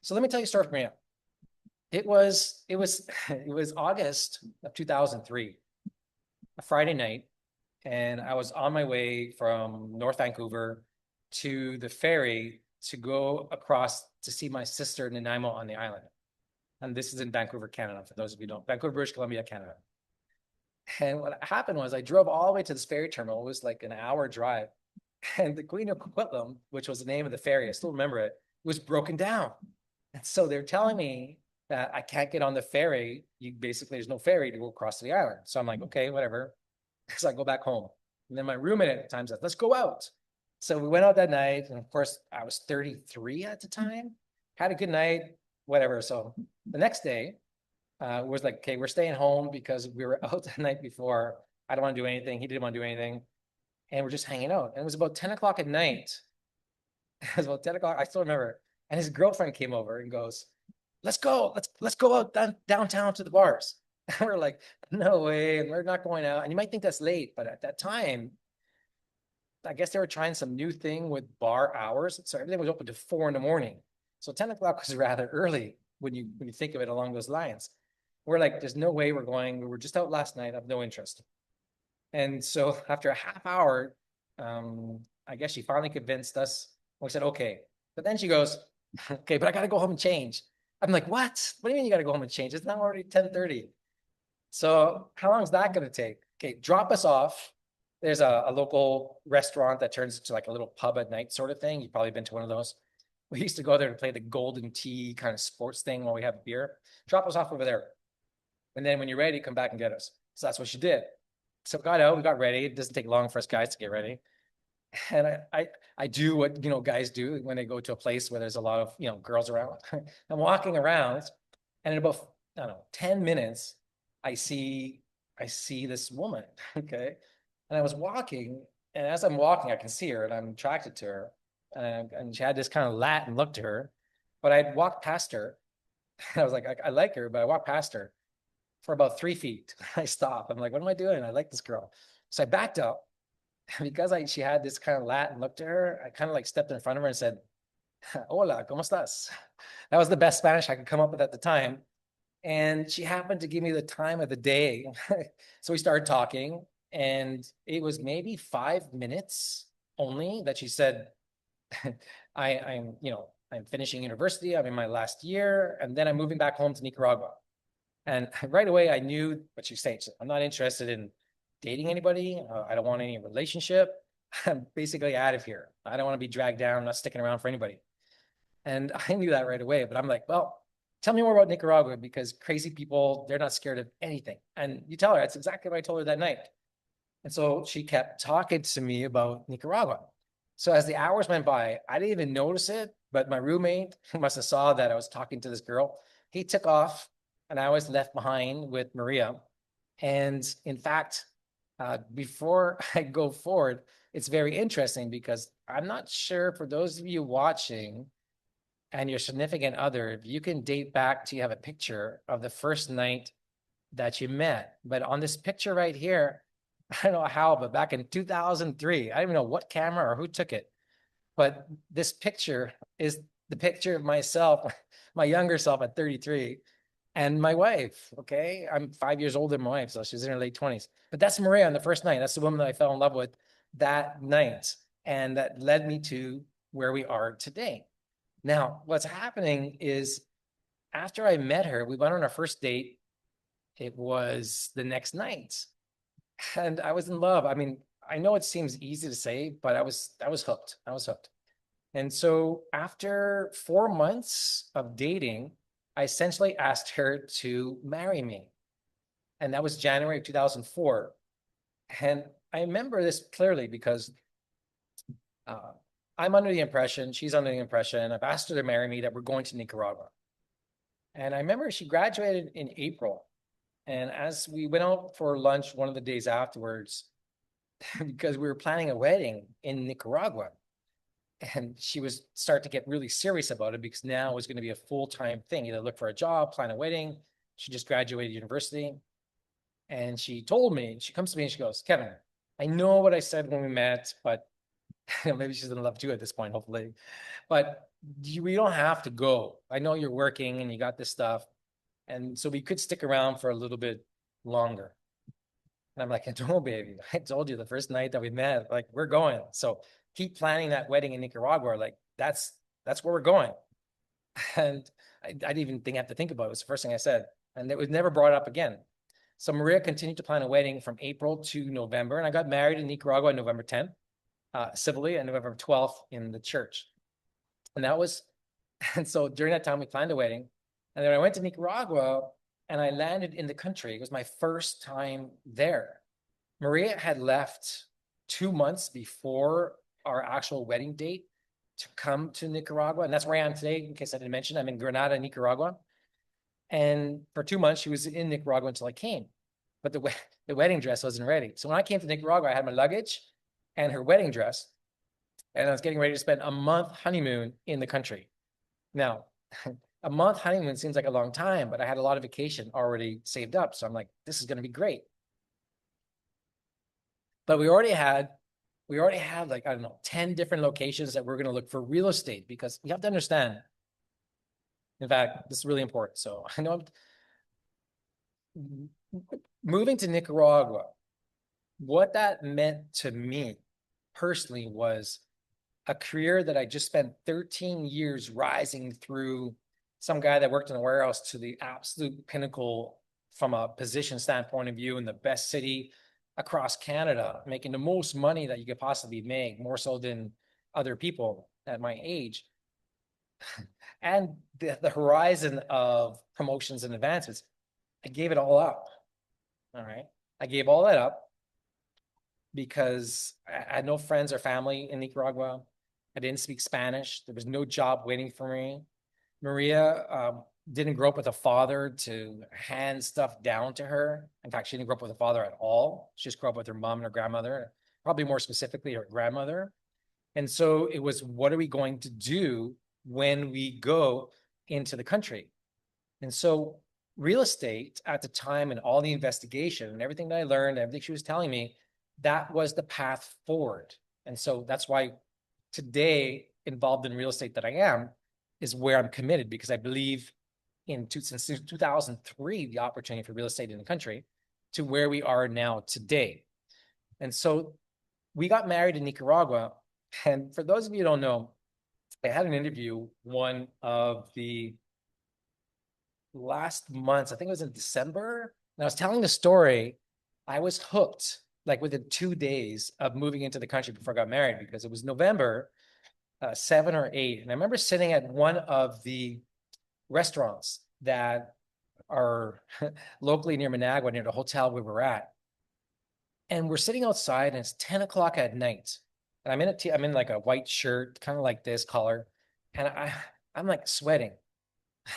So let me tell you a story from Maria. It was August of 2003, a Friday night, and I was on my way from North Vancouver to the ferry to go across to see my sister in Nanaimo on the island. And this is in Vancouver, Canada, for those of you who don't, Vancouver, British Columbia, Canada. And what happened was I drove all the way to this ferry terminal. It was like an hour drive. And the Queen of Coquitlam, which was the name of the ferry, I still remember it, was broken down. And so they're telling me that I can't get on the ferry. You basically, there's no ferry to go across the island. So I'm like, okay, whatever. So I go back home. And then my roommate at the time said, let's go out. So we went out that night. And of course, I was 33 at the time, had a good night, whatever. So the next day was like, okay, we're staying home because we were out the night before. I don't want to do anything. He didn't want to do anything. And we're just hanging out. And it was about 10 o'clock at night. It was about 10 o'clock. I still remember. And his girlfriend came over and goes, let's go. Let's go out downtown to the bars. And we're like, no way. And we're not going out. And you might think that's late, but at that time, I guess they were trying some new thing with bar hours. So everything was open to 4 in the morning. So 10 o'clock was rather early when you think of it along those lines. We're like, there's no way we're going. We were just out last night. I have no interest. And so after a half hour, I guess she finally convinced us. We said, okay. But then she goes, okay, but I got to go home and change. I'm like, what? What do you mean you got to go home and change? It's now already 10:30. So how long is that going to take? Okay, drop us off. There's a local restaurant that turns into like a little pub at night sort of thing. You've probably been to one of those. We used to go there to play the golden tee kind of sports thing while we have a beer. Drop us off over there. And then when you're ready, come back and get us. So that's what she did. So we got out, we got ready. It doesn't take long for us guys to get ready. And I do what guys do when they go to a place where there's a lot of girls around. I'm walking around, and in about I don't know 10 minutes, I see this woman. Okay, and I was walking, and as I'm walking, I can see her, and I'm attracted to her, and she had this kind of Latin look to her. But I'd walked past her. I was like, I like her, but I walked past her for about 3 feet. I stopped. I'm like, what am I doing? I like this girl. So I backed up. Because she had this kind of Latin look to her, I kind of like stepped in front of her and said, hola, ¿cómo estás? That was the best Spanish I could come up with at the time. And she happened to give me the time of the day. So we started talking, and it was maybe 5 minutes only that she said, I'm finishing university. I'm in my last year, and then I'm moving back home to Nicaragua. And right away, I knew what she said. I'm not interested in dating anybody. I don't want any relationship. I'm basically out of here. I don't want to be dragged down. I'm not sticking around for anybody. And I knew that right away. But I'm like, well, tell me more about Nicaragua, because crazy people, they're not scared of anything. And you tell her, that's exactly what I told her that night. And so she kept talking to me about Nicaragua. So as the hours went by, I didn't even notice it, but my roommate must have saw that I was talking to this girl. He took off, and I was left behind with Maria. And in fact, before I go forward, it's very interesting because I'm not sure, for those of you watching and your significant other, if you can date back to, you have a picture of the first night that you met. But on this picture right here, I don't know how, but back in 2003, I don't even know what camera or who took it, but this picture is the picture of myself, my younger self at 33, and my wife. Okay, I'm 5 years older than my wife, so she's in her late 20s. But that's Maria on the first night. That's the woman that I fell in love with that night, and that led me to where we are today. Now, what's happening is, after I met her, we went on our first date. It was the next night, and I was in love. I mean, I know it seems easy to say, but I was hooked. I was hooked. And so after 4 months of dating, I essentially asked her to marry me. And that was January of 2004. And I remember this clearly because I'm under the impression, she's under the impression, I've asked her to marry me, that we're going to Nicaragua. And I remember she graduated in April. And as we went out for lunch one of the days afterwards, because we were planning a wedding in Nicaragua, and she was starting to get really serious about it, because now it was going to be a full-time thing, either look for a job, plan a wedding. She just graduated university. And she told me, she comes to me and she goes, Kevin, I know what I said when we met, but maybe she's in love too at this point, hopefully. But we don't have to go. I know you're working and you got this stuff. And so we could stick around for a little bit longer. And I'm like, no, baby, I told you the first night that we met, like, we're going. So keep planning that wedding in Nicaragua. Like, that's where we're going. And I didn't even think I have to think about it. It was the first thing I said. And it was never brought up again. So Maria continued to plan a wedding from April to November. And I got married in Nicaragua on November 10th, civilly, and November 12th in the church. And that was, and so during that time, we planned a wedding. And then I went to Nicaragua and I landed in the country. It was my first time there. Maria had left 2 months before our actual wedding date to come to Nicaragua. And that's where I am today, in case I didn't mention. I'm in Granada, Nicaragua. And for 2 months, she was in Nicaragua until I came. But the wedding dress wasn't ready. So when I came to Nicaragua, I had my luggage and her wedding dress. And I was getting ready to spend a month honeymoon in the country. Now, a month honeymoon seems like a long time, but I had a lot of vacation already saved up. So I'm like, this is going to be great. But we already had like, I don't know, 10 different locations that we're going to look for real estate, because you have to understand. In fact, this is really important. So I know I'm moving to Nicaragua. What that meant to me personally was a career that I just spent 13 years rising through, some guy that worked in a warehouse to the absolute pinnacle from a position standpoint of view in the best city across Canada, making the most money that you could possibly make, more so than other people at my age. And the horizon of promotions and advancements, I gave it all up. All right. I gave all that up because I had no friends or family in Nicaragua. I didn't speak Spanish. There was no job waiting for me. Maria didn't grow up with a father to hand stuff down to her. In fact, she didn't grow up with a father at all. She just grew up with her mom and her grandmother, probably more specifically her grandmother. And so it was, what are we going to do when we go into the country? And so real estate at the time and all the investigation and everything that I learned, everything she was telling me, that was the path forward. And so that's why today, involved in real estate that I am, is where I'm committed, because I believe since 2003, the opportunity for real estate in the country to where we are now today. And so we got married in Nicaragua. And for those of you who don't know, I had an interview one of the last months, I think it was in December, and I was telling the story. I was hooked like within 2 days of moving into the country before I got married, because it was November 7 or 8. And I remember sitting at one of the restaurants that are locally near Managua, near the hotel we were at. And we're sitting outside and it's 10 o'clock at night. And I'm in like a white shirt, kind of like this color. And I'm like sweating.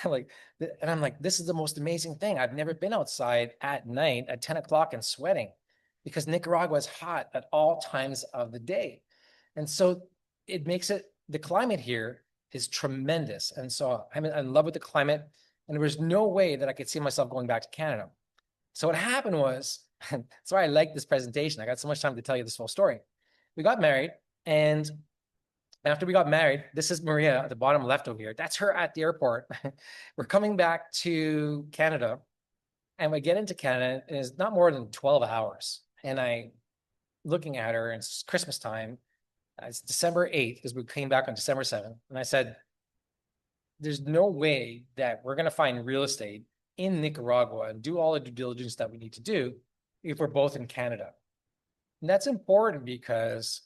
Like, and I'm like, this is the most amazing thing. I've never been outside at night at 10 o'clock and sweating, because Nicaragua is hot at all times of the day. And so it makes it, the climate here is tremendous. And so I'm in love with the climate, and there was no way that I could see myself going back to Canada. So what happened was, and that's why I like this presentation. I got so much time to tell you this whole story. We got married, and after we got married, this is Maria at the bottom left over here. That's her at the airport. We're coming back to Canada, and we get into Canada, and it's not more than 12 hours. And I, looking at her, and it's Christmas time. It's December 8th, because we came back on December 7th. And I said, there's no way that we're going to find real estate in Nicaragua and do all the due diligence that we need to do if we're both in Canada. And that's important because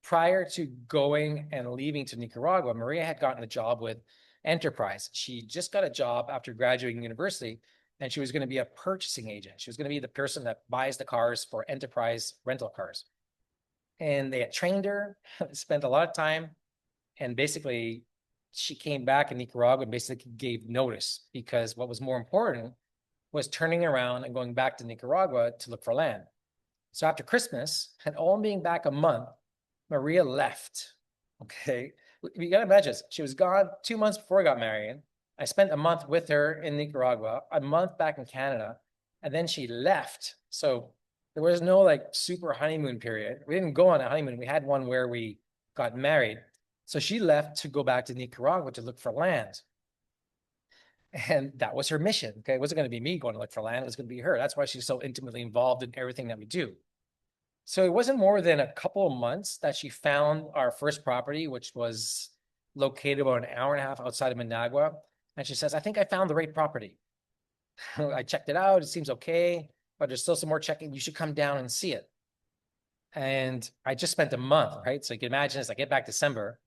prior to going and leaving to Nicaragua, Maria had gotten a job with Enterprise. She just got a job after graduating university, and she was going to be a purchasing agent. She was going to be the person that buys the cars for Enterprise rental cars. And they had trained her, spent a lot of time, and basically she came back in Nicaragua and basically gave notice, because what was more important was turning around and going back to Nicaragua to look for land. So after Christmas and all being back a month, Maria left. Okay. You gotta imagine this. She was gone 2 months before I got married. I spent a month with her in Nicaragua, a month back in Canada, and then she left. So there was no like super honeymoon period. We didn't go on a honeymoon. We had one where we got married. So she left to go back to Nicaragua to look for land. And that was her mission. Okay. It wasn't going to be me going to look for land. It was going to be her. That's why she's so intimately involved in everything that we do. So it wasn't more than a couple of months that she found our first property, which was located about an hour and a half outside of Managua. And she says, I think I found the right property. I checked it out. It seems okay, but there's still some more checking. You should come down and see it. And I just spent a month, right? So you can imagine as I get back December,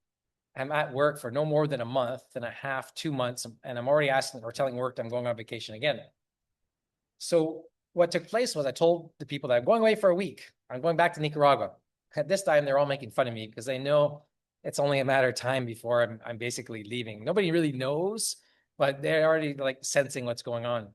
I'm at work for no more than a month and a half, 2 months, and I'm already asking or telling work that I'm going on vacation again. So what took place was I told the people that I'm going away for a week. I'm going back to Nicaragua. At this time, they're all making fun of me because they know it's only a matter of time before I'm basically leaving. Nobody really knows, but they're already like sensing what's going on.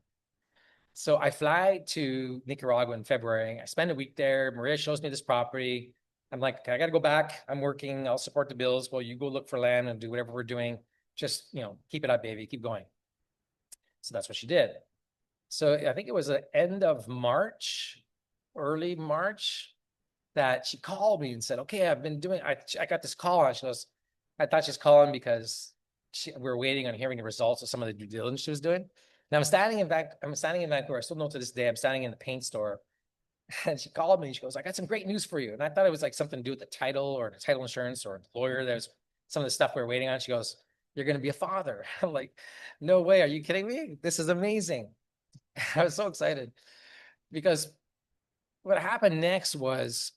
So I fly to Nicaragua in February. I spend a week there. Maria shows me this property. I'm like, okay, I got to go back. I'm working. I'll support the bills. Well, you go look for land and do whatever we're doing. Just, keep it up, baby. Keep going. So that's what she did. So I think it was the end of March, early March, that she called me and said, okay, I got this call. And she goes, I thought she's calling because we were waiting on hearing the results of some of the due diligence she was doing. Now I'm standing in Vancouver. I still know to this day, I'm standing in the paint store. And she called me and she goes, I got some great news for you. And I thought it was like something to do with the title or the title insurance or the lawyer. There's some of the stuff we were waiting on. She goes, you're going to be a father. I'm like, no way. Are you kidding me? This is amazing. I was so excited because what happened next was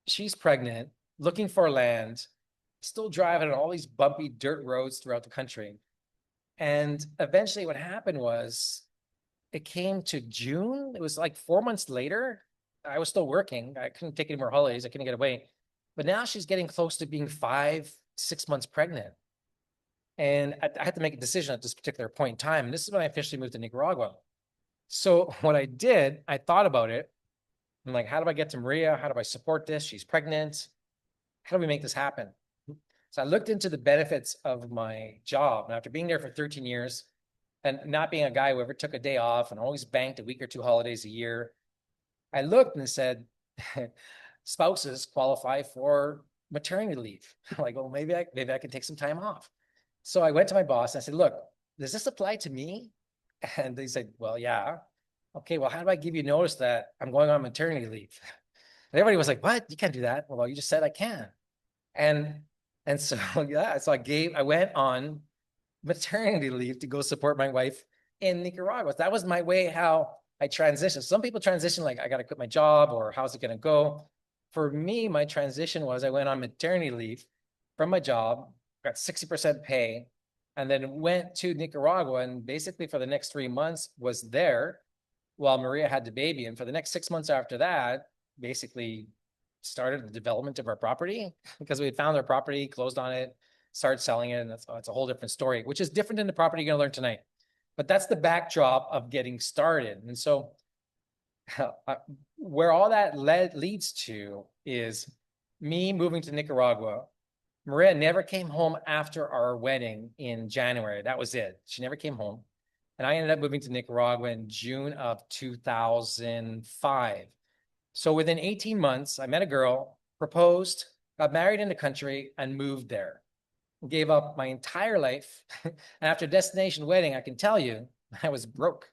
she's pregnant, looking for land, still driving on all these bumpy dirt roads throughout the country. And eventually what happened was it came to June. It was like 4 months later. I was still working. I couldn't take any more holidays. I couldn't get away. But now she's getting close to being 5, 6 months pregnant. And I had to make a decision at this particular point in time. And this is when I officially moved to Nicaragua. So what I did, I thought about it. I'm like, how do I get to Maria? How do I support this? She's pregnant. How do we make this happen? So I looked into the benefits of my job. And after being there for 13 years and not being a guy who ever took a day off and always banked a week or two holidays a year, I looked and said, spouses qualify for maternity leave. I'm like, well, maybe I can take some time off. So I went to my boss and I said, look, does this apply to me? And they said, well, yeah. Okay, well, how do I give you notice that I'm going on maternity leave? And everybody was like, what? You can't do that. Well, you just said I can. And so yeah, so I went on maternity leave to go support my wife in Nicaragua. That was my way how I transitioned. Some people transition like I got to quit my job or how's it going to go? For me, my transition was I went on maternity leave from my job, got 60% pay, and then went to Nicaragua and basically for the next 3 months was there while Maria had the baby. And for the next 6 months after that, basically started the development of our property because we had found our property, closed on it, started selling it. And that's a whole different story, which is different than the property you're going to learn tonight. But that's the backdrop of getting started. And so where all that leads to is me moving to Nicaragua. Maria never came home after our wedding in January. That was it. She never came home. And I ended up moving to Nicaragua in June of 2005. So within 18 months, I met a girl, proposed, got married in the country, and moved there. Gave up my entire life. And after a destination wedding, I can tell you, I was broke.